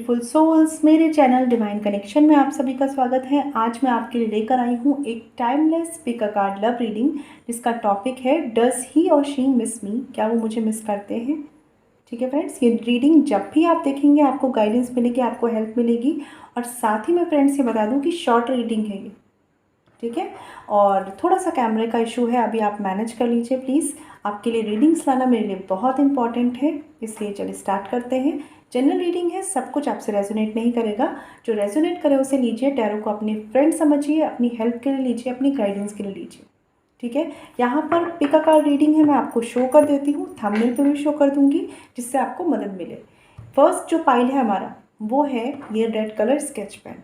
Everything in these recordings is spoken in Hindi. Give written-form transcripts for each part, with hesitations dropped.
ब्यूटीफुल सोल्स, मेरे चैनल डिवाइन कनेक्शन में आप सभी का स्वागत है। आज मैं आपके लिए लेकर आई हूँ एक timeless pick a card love reading, जिसका टॉपिक है डज ही और शी मिस मी, क्या वो मुझे मिस करते हैं। ठीक है फ्रेंड्स, ये रीडिंग जब भी आप देखेंगे आपको गाइडेंस मिलेगी, आपको हेल्प मिलेगी। और साथ ही मैं फ्रेंड्स ये बता दूँ कि शॉर्ट रीडिंग है ये, ठीक है। और थोड़ा सा कैमरे का इशू है, अभी आप मैनेज कर लीजिए प्लीज़। आपके लिए रीडिंग्स लाना मेरे लिए बहुत इंपॉर्टेंट है, इसलिए चलिए स्टार्ट करते हैं। जनरल रीडिंग है, सब कुछ आपसे रेजोनेट नहीं करेगा, जो रेजोनेट करे उसे लीजिए। टैरो को अपनी फ्रेंड समझिए, अपनी हेल्प के लिए लीजिए, अपनी गाइडेंस के लिए लीजिए, ठीक है। यहाँ पर पिक अ कार्ड रीडिंग है, मैं आपको शो कर देती हूँ, थंबनेल पर भी शो कर दूँगी, जिससे आपको मदद मिले। फर्स्ट जो पाइल है हमारा वो है ये red colour sketch pen.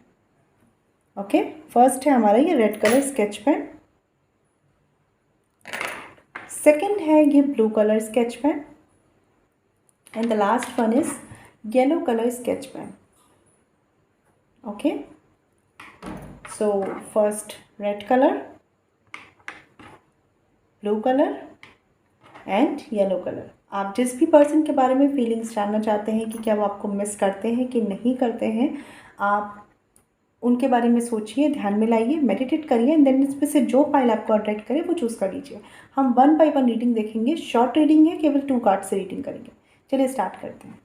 Okay, first है हमारा ये red colour sketch pen. Second है ये blue colour sketch pen and the last one is yellow colour sketch pen. Okay, so first red colour, blue colour and yellow colour. आप जिस भी पर्सन के बारे में फीलिंग्स जानना चाहते हैं कि क्या वो आपको मिस करते हैं कि नहीं करते हैं, आप उनके बारे में सोचिए, ध्यान में लाइए, मेडिटेट करिए एंड देन इसमें से जो फाइल आपको अट्रैक्ट करे वो चूज़ कर लीजिए। हम 1 बाय 1 रीडिंग देखेंगे, शॉर्ट रीडिंग है, केवल 2 कार्ड से रीडिंग करेंगे। चलिए स्टार्ट करते हैं।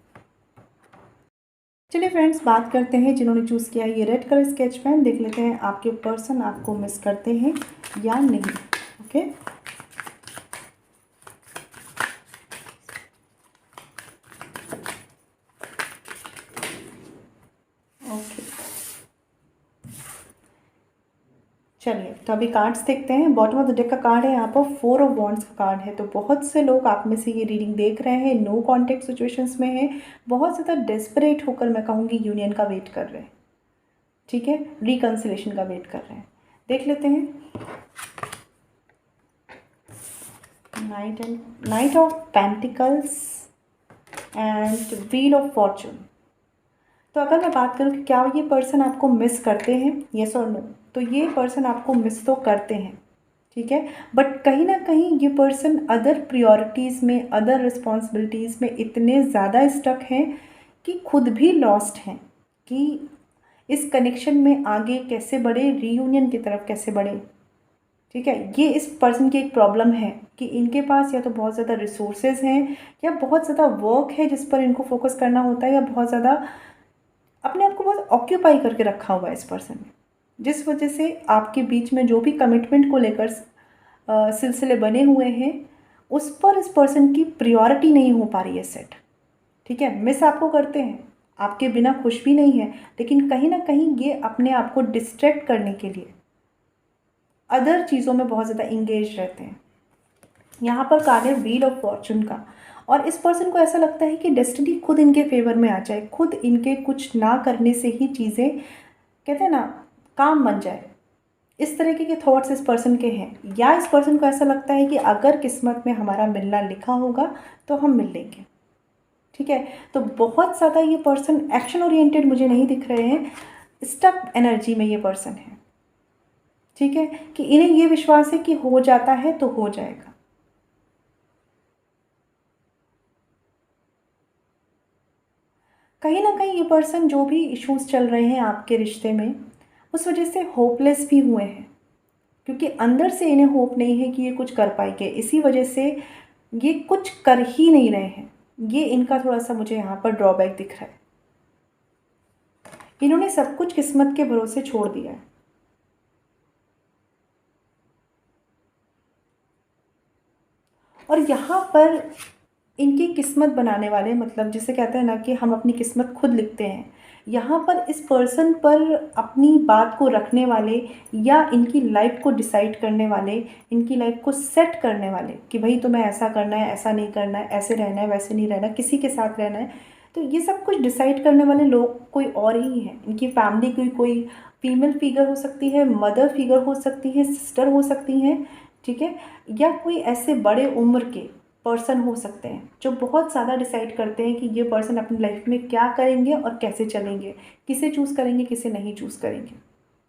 चलिए फ्रेंड्स, बात करते हैं जिन्होंने चूज़ किया है ये रेड कलर स्केच पेन। देख लेते हैं आपके पर्सन आपको मिस करते हैं या नहीं। ओके, ओके, चलिए तो अभी कार्ड्स देखते हैं। बॉटम ऑफ द डेक का कार्ड है, यहाँ पर 4 ऑफ वॉन्ड्स का कार्ड है। तो बहुत से लोग आप में से ये रीडिंग देख रहे हैं, नो कॉन्टेक्ट सिचुएशंस में हैं, बहुत ज़्यादा डेस्परेट होकर मैं कहूँगी यूनियन का वेट कर रहे हैं, ठीक है, रिकन्सिलेशन का वेट कर रहे हैं। देख लेते हैं night of pentacles and wheel of Fortune. तो अगर मैं बात करूँ कि क्या ये पर्सन आपको मिस करते हैं, येस और नो, तो ये पर्सन आपको मिस तो करते हैं, ठीक है। बट कहीं ना कहीं ये पर्सन अदर प्रियोरिटीज़ में, अदर रिस्पॉन्सिबिलिटीज़ में इतने ज़्यादा स्टक हैं कि खुद भी लॉस्ट हैं कि इस कनेक्शन में आगे कैसे बढ़े, रीयूनियन की तरफ कैसे बढ़े, ठीक है। ये इस पर्सन की एक प्रॉब्लम है कि इनके पास या तो बहुत ज़्यादा रिसोर्सेज हैं, या बहुत ज़्यादा वर्क है जिस पर इनको फोकस करना होता है, या बहुत ज़्यादा अपने आप को बहुत ऑक्यूपाई करके रखा हुआ है इस पर्सन ने, जिस वजह से आपके बीच में जो भी कमिटमेंट को लेकर सिलसिले बने हुए हैं उस पर इस पर्सन की प्रायोरिटी नहीं हो पा रही है सेट, ठीक है। मिस आपको करते हैं, आपके बिना खुश भी नहीं है, लेकिन कहीं ना कहीं ये अपने आप को डिस्ट्रैक्ट करने के लिए अदर चीज़ों में बहुत ज़्यादा इंगेज रहते हैं। यहाँ पर कार्ड है व्हील ऑफ फॉर्चून का, और इस पर्सन को ऐसा लगता है कि डेस्टिनी खुद इनके फेवर में आ जाए, खुद इनके कुछ ना करने से ही चीज़ें, कहते हैं ना, काम बन जाए। इस तरीके के थॉट्स इस पर्सन के हैं, या इस पर्सन को ऐसा लगता है कि अगर किस्मत में हमारा मिलना लिखा होगा तो हम मिल लेंगे, ठीक है। तो बहुत ज़्यादा ये पर्सन एक्शन ओरिएंटेड मुझे नहीं दिख रहे हैं, स्टक एनर्जी में ये पर्सन है, ठीक है, कि इन्हें ये विश्वास है कि हो जाता है तो हो जाएगा। कहीं ना कहीं ये पर्सन जो भी इश्यूज चल रहे हैं आपके रिश्ते में, उस वजह से होपलेस भी हुए हैं, क्योंकि अंदर से इन्हें होप नहीं है कि ये कुछ कर पाएंगे। इसी वजह से ये कुछ कर ही नहीं रहे हैं। ये इनका थोड़ा सा मुझे यहाँ पर ड्रॉबैक दिख रहा है। इन्होंने सब कुछ किस्मत के भरोसे छोड़ दिया है। और यहाँ पर इनकी किस्मत बनाने वाले, मतलब जिसे कहते हैं ना कि हम अपनी किस्मत खुद लिखते हैं, यहाँ पर इस पर्सन पर अपनी बात को रखने वाले, या इनकी लाइफ को डिसाइड करने वाले, इनकी लाइफ को सेट करने वाले कि भाई तुम्हें ऐसा करना है, ऐसा नहीं करना है, ऐसे रहना है, वैसे नहीं रहना, किसी के साथ रहना है, तो ये सब कुछ डिसाइड करने वाले लोग कोई और ही हैं। इनकी फैमिली की कोई फीमेल फिगर हो सकती है, मदर फिगर हो सकती है, सिस्टर हो सकती हैं, ठीक है, या कोई ऐसे बड़े उम्र के पर्सन हो सकते हैं जो बहुत ज़्यादा डिसाइड करते हैं कि ये पर्सन अपनी लाइफ में क्या करेंगे और कैसे चलेंगे, किसे चूज़ करेंगे, किसे नहीं चूज़ करेंगे,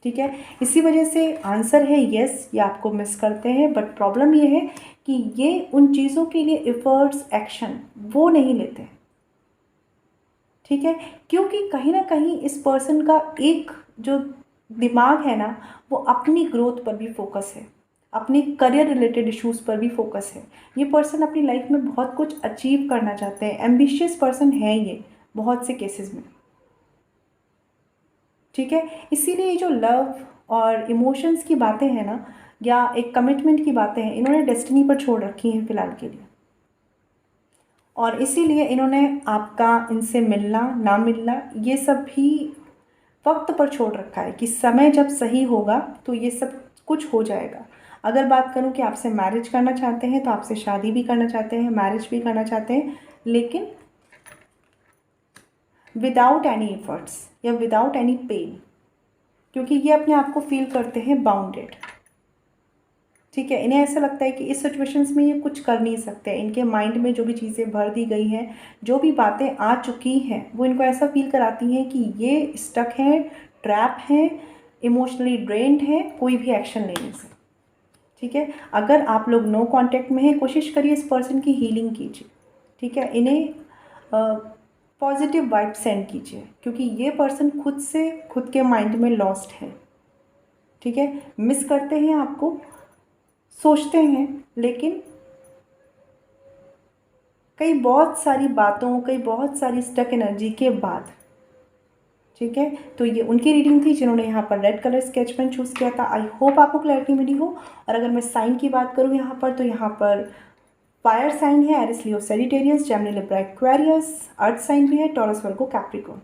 ठीक है। इसी वजह से आंसर है येस, ये आपको मिस करते हैं। बट प्रॉब्लम ये है कि ये उन चीज़ों के लिए एफर्ट्स, एक्शन वो नहीं लेते, ठीक है, क्योंकि कहीं ना कहीं इस पर्सन का एक जो दिमाग है ना, वो अपनी ग्रोथ पर भी फोकस है, अपने करियर रिलेटेड इश्यूज़ पर भी फोकस है। ये पर्सन अपनी लाइफ में बहुत कुछ अचीव करना चाहते हैं, एम्बिशियस पर्सन है ये बहुत से केसेस में। ठीक है, इसीलिए ये जो लव और इमोशंस की बातें हैं ना, या एक कमिटमेंट की बातें हैं, इन्होंने डेस्टिनी पर छोड़ रखी हैं फ़िलहाल के लिए। और इसीलिए इन्होंने आपका इनसे मिलना ना मिलना ये सब भी वक्त पर छोड़ रखा है कि समय जब सही होगा तो ये सब कुछ हो जाएगा। अगर बात करूं कि आपसे मैरिज करना चाहते हैं तो आपसे शादी भी करना चाहते हैं, मैरिज भी करना चाहते हैं, लेकिन विदाउट एनी एफर्ट्स या विदाउट एनी पेन, क्योंकि ये अपने आप को फील करते हैं बाउंडेड। ठीक है, इन्हें ऐसा लगता है कि इस सिचुएशंस में ये कुछ कर नहीं सकते। इनके माइंड में जो भी चीज़ें भर दी गई हैं, जो भी बातें आ चुकी हैं, वो इनको ऐसा फील कराती हैं कि ये स्टक हैं, ट्रैप हैं, इमोशनली ड्रेन्ड हैं, कोई भी एक्शन लेने से। ठीक है, अगर आप लोग नो कांटेक्ट में हैं, कोशिश करिए इस पर्सन की हीलिंग कीजिए। ठीक है, इन्हें पॉजिटिव वाइब सेंड कीजिए, क्योंकि ये पर्सन खुद से खुद के माइंड में लॉस्ट है। ठीक है, मिस करते हैं आपको, सोचते हैं, लेकिन कई बहुत सारी बातों, कई बहुत सारी स्टक एनर्जी के बाद। ठीक है, तो ये उनकी रीडिंग थी जिन्होंने यहाँ पर red colour sketch pen choose किया था। आई होप आपको क्लैरिटी मिली हो। और अगर मैं साइन की बात करूँ यहाँ पर, तो यहाँ पर फायर साइन है, Aries Leo Sagittarius, Gemini Libra Aquarius, earth sign भी है, टॉरस वर्गो कैप्रिकॉर्न।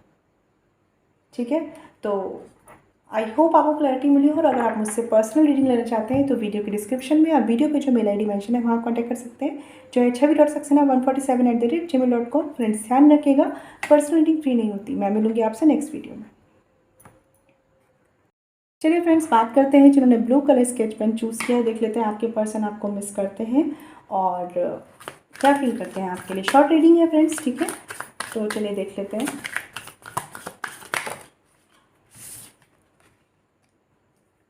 ठीक है, तो आई होप आपको क्लैरिटी मिली हो। और अगर आप मुझसे पर्सनल रीडिंग लेना चाहते हैं तो वीडियो के डिस्क्रिप्शन में या वीडियो पे जो मेल आईडी मेंशन है वहाँ कॉन्टैक्ट कर सकते हैं, जो है छवि.सक्सेना147@gmail.com। फ्रेंड्स ध्यान रखिएगा, पर्सनल रीडिंग फ्री नहीं होती। मैं मिलूंगी आपसे नेक्स्ट वीडियो में। चलिए फ्रेंड्स, बात करते हैं जिन्होंने blue colour sketch pen choose किया है। देख लेते हैं आपके पर्सन आपको मिस करते हैं और क्या फील करते हैं आपके लिए। शॉर्ट रीडिंग है फ्रेंड्स, ठीक है, तो चलिए देख लेते हैं।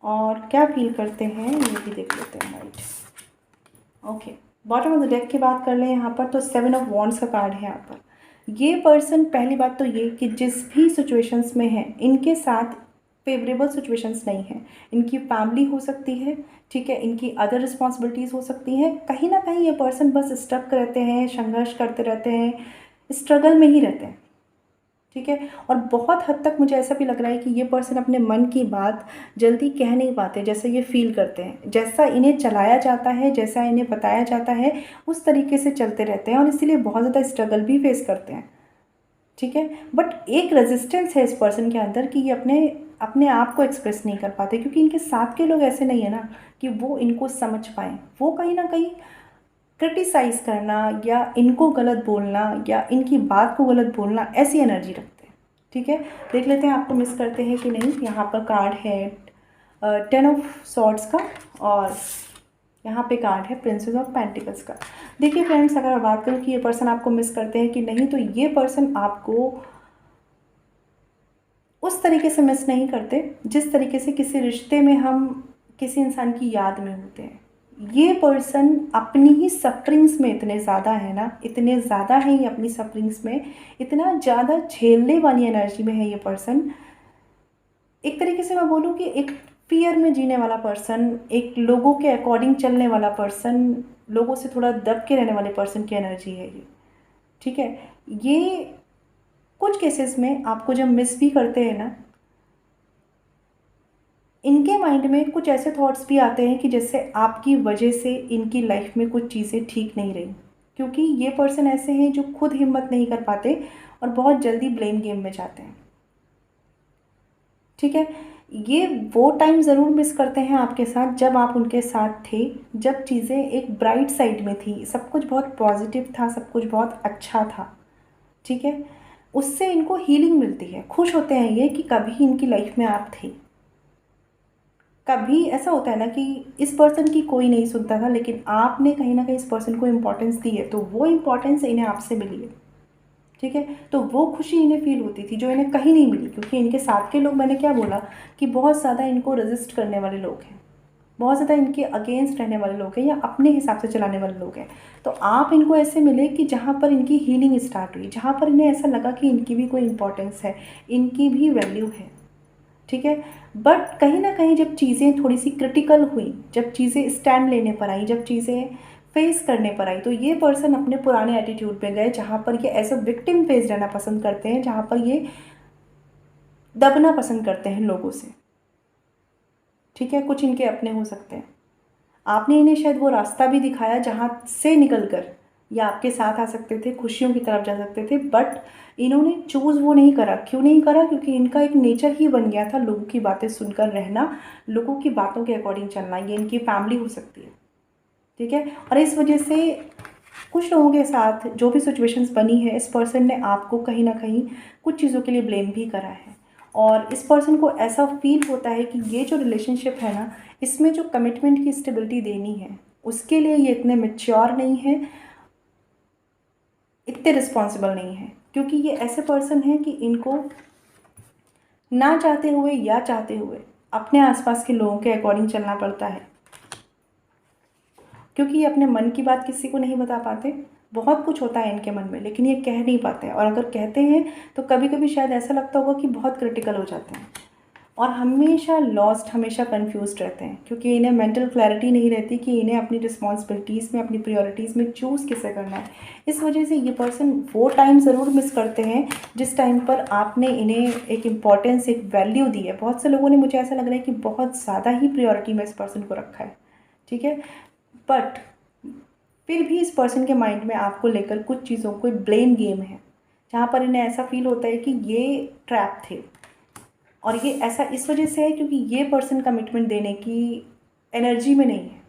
और क्या फील करते हैं ये भी देख लेते हैं। Right, okay, bottom of the deck की बात कर लें यहाँ पर, तो 7 ऑफ वॉन्ड्स का कार्ड है यहाँ पर। ये पर्सन, पहली बात तो ये कि जिस भी सिचुएशंस में है, इनके साथ फेवरेबल सिचुएशंस नहीं है। इनकी फैमिली हो सकती है, ठीक है, इनकी अदर रिस्पॉन्सिबिलिटीज़ हो सकती हैं। कहीं ना कहीं ये पर्सन बस स्टक रहते हैं, संघर्ष करते रहते हैं, स्ट्रगल में ही रहते हैं। ठीक है, और बहुत हद तक मुझे ऐसा भी लग रहा है कि ये पर्सन अपने मन की बात जल्दी कह नहीं पाते, जैसे ये फील करते हैं। जैसा इन्हें चलाया जाता है, जैसा इन्हें बताया जाता है, उस तरीके से चलते रहते हैं और इसीलिए बहुत ज़्यादा स्ट्रगल भी फेस करते हैं। ठीक है, बट एक रेजिस्टेंस है इस पर्सन के अंदर कि ये अपने अपने आप को एक्सप्रेस नहीं कर पाते, क्योंकि इनके साथ के लोग ऐसे नहीं है ना कि वो इनको समझ पाएँ। वो कहीं ना कहीं क्रिटिसाइज़ करना या इनको गलत बोलना या इनकी बात को गलत बोलना, ऐसी एनर्जी रखते हैं। ठीक है, देख लेते हैं आपको मिस करते हैं कि नहीं। यहाँ पर कार्ड है 10 ऑफ सॉर्ड्स का और यहाँ पे कार्ड है प्रिंसेस ऑफ पेंटिकल्स का। देखिए फ्रेंड्स, अगर मैं बात करूँ कि ये पर्सन आपको मिस करते हैं कि नहीं, तो ये पर्सन आपको उस तरीके से मिस नहीं करते जिस तरीके से किसी रिश्ते में हम किसी इंसान की याद में होते हैं। ये पर्सन अपनी ही सफरिंग्स में इतने ज़्यादा है ना, इतने ज़्यादा है ये अपनी सफरिंग्स में, इतना ज़्यादा झेलने वाली एनर्जी में है ये पर्सन। एक तरीके से मैं बोलूँ कि एक फियर में जीने वाला पर्सन, एक लोगों के अकॉर्डिंग चलने वाला पर्सन, लोगों से थोड़ा दब के रहने वाले पर्सन की एनर्जी है ये। ठीक है, ये कुछ केसेस में आपको जब मिस भी करते हैं ना, इनके माइंड में कुछ ऐसे थॉट्स भी आते हैं कि जैसे आपकी वजह से इनकी लाइफ में कुछ चीज़ें ठीक नहीं रही, क्योंकि ये पर्सन ऐसे हैं जो खुद हिम्मत नहीं कर पाते और बहुत जल्दी ब्लेम गेम में जाते हैं। ठीक है, ये वो टाइम ज़रूर मिस करते हैं आपके साथ जब आप उनके साथ थे, जब चीज़ें एक ब्राइट साइड में थी, सब कुछ बहुत पॉजिटिव था, सब कुछ बहुत अच्छा था। ठीक है, उससे इनको हीलिंग मिलती है, खुश होते हैं ये कि कभी इनकी लाइफ में आप थे। कभी ऐसा होता है ना कि इस पर्सन की कोई नहीं सुनता था, लेकिन आपने कहीं ना कहीं इस पर्सन को इम्पोर्टेंस दी है, तो वो इम्पोर्टेंस इन्हें आपसे मिली है। ठीक है, तो वो खुशी इन्हें फील होती थी जो इन्हें कहीं नहीं मिली, क्योंकि इनके साथ के लोग, मैंने क्या बोला कि बहुत ज़्यादा इनको रेजिस्ट करने वाले लोग हैं। बहुत ज़्यादा इनके अगेंस्ट रहने वाले लोग हैं या अपने हिसाब से चलाने वाले लोग हैं। तो आप इनको ऐसे मिले कि जहाँ पर इनकी हीलिंग स्टार्ट हुई, जहाँ पर इन्हें ऐसा लगा कि इनकी भी कोई इंपॉर्टेंस है, इनकी भी वैल्यू है, ठीक है। बट कहीं ना कहीं जब चीज़ें थोड़ी सी क्रिटिकल हुई, जब चीज़ें स्टैंड लेने पर आई, जब चीज़ें फेस करने पर आई, तो ये पर्सन अपने पुराने एटीट्यूड पे गए, जहाँ पर ये एज अ विक्टिम फेस रहना पसंद करते हैं, जहाँ पर ये दबना पसंद करते हैं लोगों से, ठीक है। कुछ इनके अपने हो सकते हैं, आपने इन्हें शायद वो रास्ता भी दिखाया जहाँ से निकल कर ये आपके साथ आ सकते थे, खुशियों की तरफ जा सकते थे, बट इन्होंने चूज़ वो नहीं करा। क्यों नहीं करा? क्योंकि इनका एक नेचर ही बन गया था लोगों की बातें सुनकर रहना, लोगों की बातों के अकॉर्डिंग चलना। ये इनकी फैमिली हो सकती है, ठीक है। और इस वजह से कुछ लोगों के साथ जो भी सिचुएशंस बनी है, इस पर्सन ने आपको कहीं ना कहीं कुछ चीज़ों के लिए ब्लेम भी करा है। और इस पर्सन को ऐसा फील होता है कि ये जो रिलेशनशिप है ना, इसमें जो कमिटमेंट की स्टेबिलिटी देनी है, उसके लिए ये इतने मैच्योर नहीं है, इतने रिस्पॉन्सिबल नहीं है। क्योंकि ये ऐसे पर्सन हैं कि इनको ना चाहते हुए या चाहते हुए अपने आसपास के लोगों के अकॉर्डिंग चलना पड़ता है, क्योंकि ये अपने मन की बात किसी को नहीं बता पाते। बहुत कुछ होता है इनके मन में, लेकिन ये कह नहीं पाते हैं, और अगर कहते हैं तो कभी कभी शायद ऐसा लगता होगा कि बहुत क्रिटिकल हो जाते हैं, और हमेशा लॉस्ट, हमेशा कंफ्यूज्ड रहते हैं, क्योंकि इन्हें मेंटल क्लैरिटी नहीं रहती कि इन्हें अपनी रिस्पॉन्सिबिलिटीज़ में, अपनी प्रायोरिटीज़ में चूज़ किसे करना है। इस वजह से ये पर्सन वो टाइम ज़रूर मिस करते हैं जिस टाइम पर आपने इन्हें एक इम्पॉर्टेंस, एक वैल्यू दी है। बहुत से लोगों ने, मुझे ऐसा लग रहा है कि बहुत ज़्यादा ही प्रायोरिटी में इस पर्सन को रखा है, ठीक है। बट फिर भी इस पर्सन के माइंड में आपको लेकर कुछ चीज़ों को ब्लेम गेम है, जहाँ पर इन्हें ऐसा फील होता है कि ये ट्रैप थे। और ये ऐसा इस वजह से है क्योंकि ये पर्सन कमिटमेंट देने की एनर्जी में नहीं है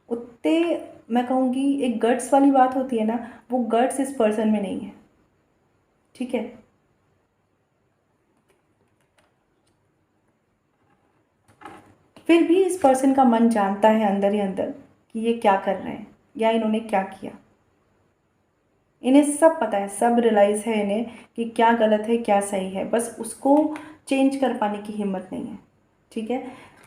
उतने। मैं कहूँगी एक गट्स वाली बात होती है ना, वो गट्स इस पर्सन में नहीं है, ठीक है। फिर भी इस पर्सन का मन जानता है अंदर ही अंदर कि ये क्या कर रहे हैं या इन्होंने क्या किया। इन्हें सब पता है, सब रियलाइज़ है इन्हें कि क्या गलत है क्या सही है, बस उसको चेंज कर पाने की हिम्मत नहीं है, ठीक है।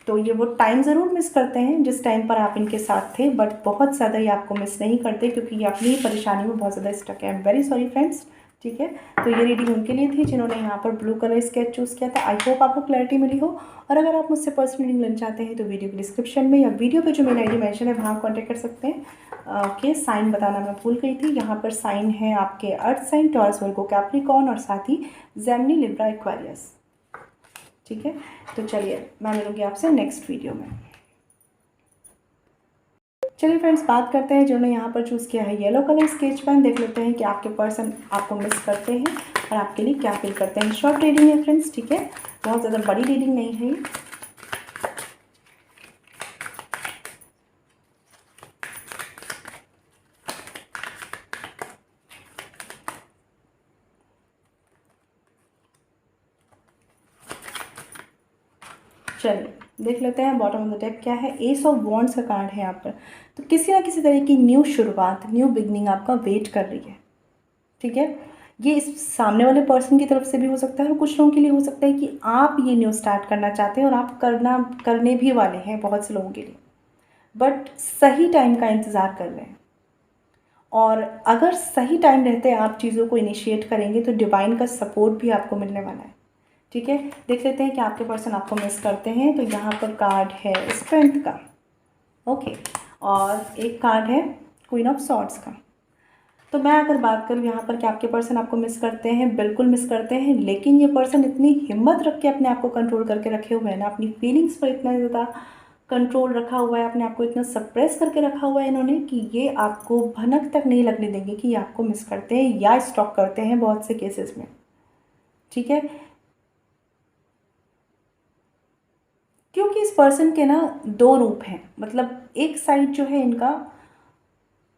तो ये वो टाइम ज़रूर मिस करते हैं जिस टाइम पर आप इनके साथ थे, बट बहुत ज़्यादा ये आपको मिस नहीं करते, क्योंकि ये अपनी ही परेशानी में बहुत ज़्यादा स्टक है। I am very sorry friends, ठीक है। तो ये रीडिंग उनके लिए थी जिन्होंने यहाँ पर ब्लू कलर स्केच चूज़ किया था। आई होप आपको क्लैरिटी मिली हो। और अगर आप मुझसे पर्सनल रीडिंग लेना चाहते हैं तो वीडियो के डिस्क्रिप्शन में या वीडियो पे जो मेल आईडी मेंशन है वहाँ कॉन्टैक्ट कर सकते हैं। ओके, साइन बताना मैं भूल गई थी, यहाँ पर साइन है आपके अर्थ साइन, टॉरस, वर्गो, कैप्रिकॉर्न और साथ ही जेमिनी, लिब्रा, एक्वेरियस, ठीक है। तो चलिए मैं मिलूँगी आपसे नेक्स्ट वीडियो में। चलिए फ्रेंड्स, बात करते हैं जिन्होंने यहाँ पर चूज़ किया है येलो कलर स्केच पेन। देख लेते हैं कि आपके पर्सन आपको मिस करते हैं और आपके लिए क्या फील करते हैं। शॉर्ट रीडिंग है फ्रेंड्स, ठीक है, बहुत ज़्यादा बड़ी रीडिंग नहीं है। चलिए देख लेते हैं बॉटम ऑफ द डेक क्या है। एस ऑफ वॉन्ड्स का कार्ड है यहाँ पर। तो किसी ना किसी तरह की न्यू शुरुआत, न्यू बिगनिंग आपका वेट कर रही है, ठीक है। ये इस सामने वाले पर्सन की तरफ से भी हो सकता है और कुछ लोगों के लिए हो सकता है कि आप ये न्यू स्टार्ट करना चाहते हैं और आप करने भी वाले हैं बहुत से लोगों के लिए, बट सही टाइम का इंतज़ार कर रहे हैं। और अगर सही टाइम रहते आप चीज़ों को इनिशिएट करेंगे तो डिवाइन का सपोर्ट भी आपको मिलने वाला है, ठीक है। देख लेते हैं कि आपके पर्सन आपको मिस करते हैं। तो यहाँ पर कार्ड है स्ट्रेंथ का, ओके, और एक कार्ड है क्वीन ऑफ सॉर्ड्स का। तो मैं अगर बात करूँ यहाँ पर कि आपके पर्सन आपको मिस करते हैं, बिल्कुल मिस करते हैं, लेकिन ये पर्सन इतनी हिम्मत रख के अपने आप को कंट्रोल करके रखे हुए हैं ना, अपनी फीलिंग्स पर इतना ज़्यादा कंट्रोल रखा हुआ है, अपने आप को इतना सप्रेस करके रखा हुआ है इन्होंने कि ये आपको भनक तक नहीं लगने देंगे कि ये आपको मिस करते हैं या स्टॉक करते हैं बहुत से केसेस में, ठीक है। क्योंकि इस पर्सन के ना दो रूप हैं, मतलब एक साइड जो है इनका,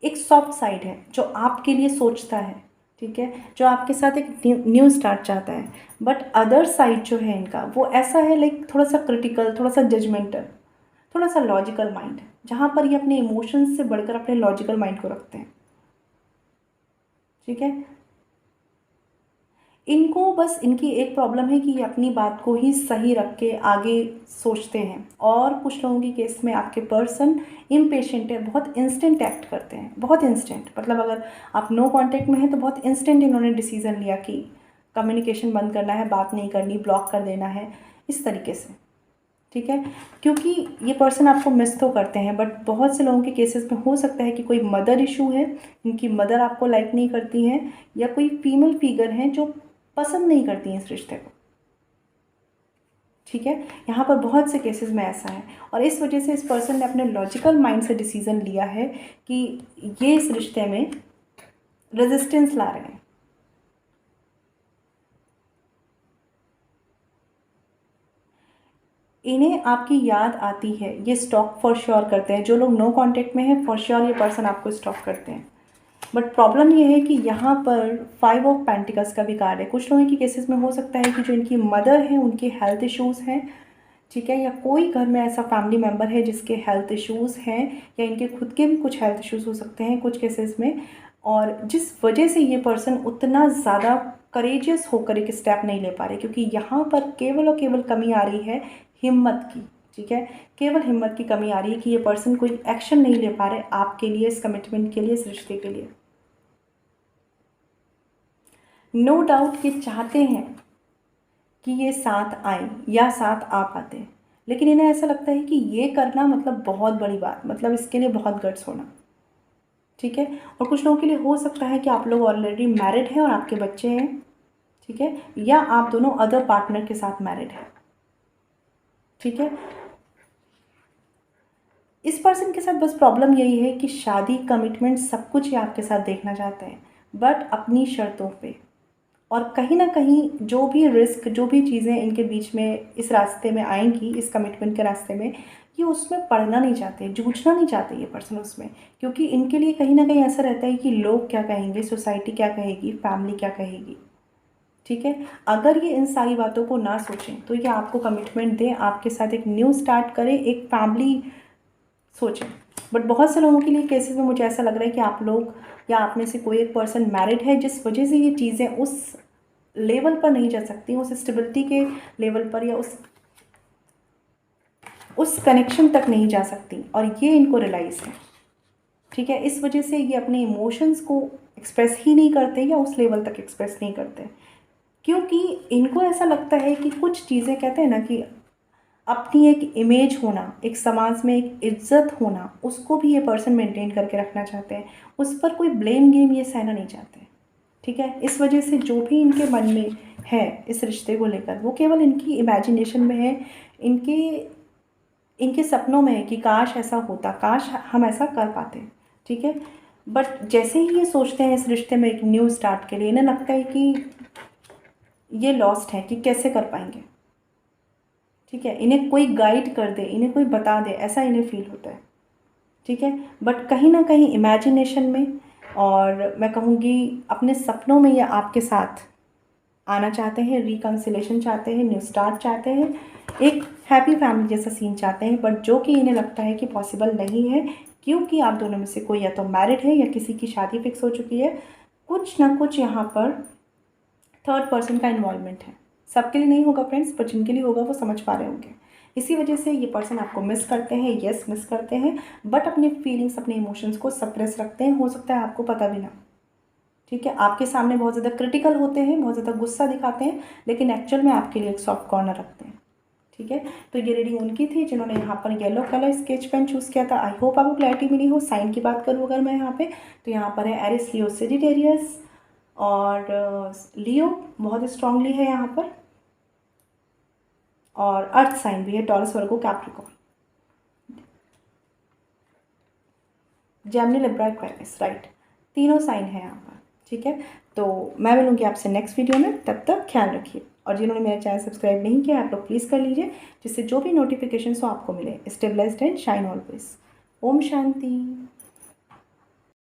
एक सॉफ्ट साइड है जो आपके लिए सोचता है, ठीक है, जो आपके साथ एक न्यू स्टार्ट चाहता है। बट अदर साइड जो है इनका वो ऐसा है, लाइक थोड़ा सा क्रिटिकल, थोड़ा सा जजमेंटल, थोड़ा सा लॉजिकल माइंड, जहाँ पर ये अपने इमोशंस से बढ़कर अपने लॉजिकल माइंड को रखते हैं, ठीक है। इनको बस इनकी एक प्रॉब्लम है कि ये अपनी बात को ही सही रख के आगे सोचते हैं। और कुछ लोगों की केस में आपके पर्सन इम्पेशेंट है, बहुत इंस्टेंट एक्ट करते हैं, बहुत इंस्टेंट। मतलब अगर आप नो कांटेक्ट में हैं तो बहुत इंस्टेंट इन्होंने डिसीज़न लिया कि कम्युनिकेशन बंद करना है, बात नहीं करनी, ब्लॉक कर देना है, इस तरीके से। ठीक है, क्योंकि ये पर्सन आपको मिस तो करते हैं, बट बहुत से लोगों के केसेस में हो सकता है कि कोई मदर इशू है, इनकी मदर आपको लाइक नहीं करती हैं, या कोई फीमेल फिगर हैं जो पसंद नहीं करती हैं इस रिश्ते को। ठीक है, यहाँ पर बहुत से केसेस में ऐसा है, और इस वजह से इस पर्सन ने अपने लॉजिकल माइंड से डिसीजन लिया है कि ये इस रिश्ते में रेजिस्टेंस ला रहे हैं। इन्हें आपकी याद आती है, ये स्टॉक फॉर श्योर करते हैं। जो लोग नो कांटेक्ट में हैं, फॉर श्योर ये पर्सन आपको स्टॉक करते हैं। बट प्रॉब्लम ये है कि यहाँ पर 5 ऑफ पेंटिकल्स का भी कार्ड है। कुछ लोगों की केसेस में हो सकता है कि जो इनकी मदर है उनकी हेल्थ इश्यूज़ हैं, ठीक है, या कोई घर में ऐसा फैमिली मेम्बर है जिसके हेल्थ इश्यूज़ हैं, या इनके खुद के भी कुछ हेल्थ इश्यूज़ हो सकते हैं कुछ केसेस में, और जिस वजह से ये पर्सन उतना ज़्यादा करेजियस होकर एक स्टेप नहीं ले पा रहे, क्योंकि यहाँ पर केवल और केवल कमी आ रही है हिम्मत की। ठीक है, केवल हिम्मत की कमी आ रही है कि ये पर्सन कोई एक्शन नहीं ले पा रहे आपके लिए, इस कमिटमेंट के लिए, इस रिश्ते के लिए। नो डाउट ये चाहते हैं कि ये साथ आए या साथ आ पाते हैं, लेकिन इन्हें ऐसा लगता है कि ये करना मतलब बहुत बड़ी बात, मतलब इसके लिए बहुत गट्स होना। ठीक है, और कुछ लोगों के लिए हो सकता है कि आप लोग ऑलरेडी मैरिड हैं और आपके बच्चे हैं। ठीक है, या आप दोनों अदर पार्टनर के साथ मैरिड हैं। ठीक है, इस पर्सन के साथ बस प्रॉब्लम यही है कि शादी, कमिटमेंट, सब कुछ ये आपके साथ देखना चाहते हैं, बट अपनी शर्तों पे। और कहीं ना कहीं जो भी रिस्क, जो भी चीज़ें इनके बीच में इस रास्ते में आएंगी, इस कमिटमेंट के रास्ते में, ये उसमें पढ़ना नहीं चाहते, जूझना नहीं चाहते ये पर्सन उसमें, क्योंकि इनके लिए कहीं ना कहीं ऐसा रहता है कि लोग क्या कहेंगे, सोसाइटी क्या कहेगी, फैमिली क्या कहेगी। ठीक है, अगर ये इन सारी बातों को ना सोचें तो ये आपको कमिटमेंट दें, आपके साथ एक न्यू स्टार्ट करें, एक फैमिली सोचें। बट बहुत से लोगों के लिए केसेस में मुझे ऐसा लग रहा है कि आप लोग या आप में से कोई एक पर्सन मैरिड है, जिस वजह से ये चीज़ें उस लेवल पर नहीं जा सकती, उस स्टेबिलिटी के लेवल पर, या उस कनेक्शन तक नहीं जा सकती, और ये इनको रियलाइज़ है। ठीक है, इस वजह से ये अपने इमोशंस को एक्सप्रेस ही नहीं करते, या उस लेवल तक एक्सप्रेस नहीं करते, क्योंकि इनको ऐसा लगता है कि कुछ चीज़ें, कहते हैं ना कि अपनी एक इमेज होना, एक समाज में एक इज्जत होना, उसको भी ये पर्सन मेंटेन करके रखना चाहते हैं। उस पर कोई ब्लेम गेम ये सहना नहीं चाहते। ठीक है, इस वजह से जो भी इनके मन में है इस रिश्ते को लेकर, वो केवल इनकी इमेजिनेशन में है, इनके इनके सपनों में है कि काश ऐसा होता, काश हम ऐसा कर पाते। ठीक है, बट जैसे ही ये सोचते हैं इस रिश्ते में एक न्यू स्टार्ट के लिए, इन्हें लगता है कि ये लॉस्ट है, कि कैसे कर पाएंगे। ठीक है, इन्हें कोई गाइड कर दे, इन्हें कोई बता दे, ऐसा इन्हें फील होता है। ठीक है, बट कहीं ना कहीं इमेजिनेशन में, और मैं कहूँगी अपने सपनों में, ये आपके साथ आना चाहते हैं, रिकन्सिलेशन चाहते हैं, न्यू स्टार्ट चाहते हैं, एक हैप्पी फैमिली जैसा सीन चाहते हैं, बट जो कि इन्हें लगता है कि पॉसिबल नहीं है, क्योंकि आप दोनों में से कोई या तो मैरिड है या किसी की शादी फिक्स हो चुकी है। कुछ ना कुछ यहाँ पर थर्ड पर्सन का इन्वॉल्वमेंट है। सबके लिए नहीं होगा फ्रेंड्स, पर जिनके लिए होगा वो समझ पा रहे होंगे। इसी वजह से ये पर्सन आपको मिस करते हैं, यस मिस करते हैं, बट अपने फीलिंग्स, अपने इमोशंस को सप्रेस रखते हैं, हो सकता है आपको पता भी ना। ठीक है, आपके सामने बहुत ज़्यादा क्रिटिकल होते हैं, बहुत ज़्यादा गुस्सा दिखाते हैं, लेकिन एक्चुअल में आपके लिए एक सॉफ्ट कॉर्नर रखते हैं। ठीक है, तो ये रीडिंग उनकी थी जिन्होंने यहाँ पर yellow colour sketch pen choose किया था। आई होप आपको क्लैरिटी मिली हो। साइन की बात करूँ अगर मैं यहाँ पे, तो यहाँ पर है एरिस, लियो, सेजिटेरियस, और लियो बहुत स्ट्रांगली है यहाँ पर, और अर्थ साइन भी है, Taurus, Virgo, Capricorn, Gemini, Libra, Aquarius, right, तीनों साइन है यहाँ पर। ठीक है, तो मैं मिलूँगी आपसे नेक्स्ट वीडियो में, तब तक ख्याल रखिए। और जिन्होंने मेरा चैनल सब्सक्राइब नहीं किया, आप लोग प्लीज़ कर लीजिए, जिससे जो भी नोटिफिकेशन हो आपको मिले। Stabilised and shine always. ओम शांति।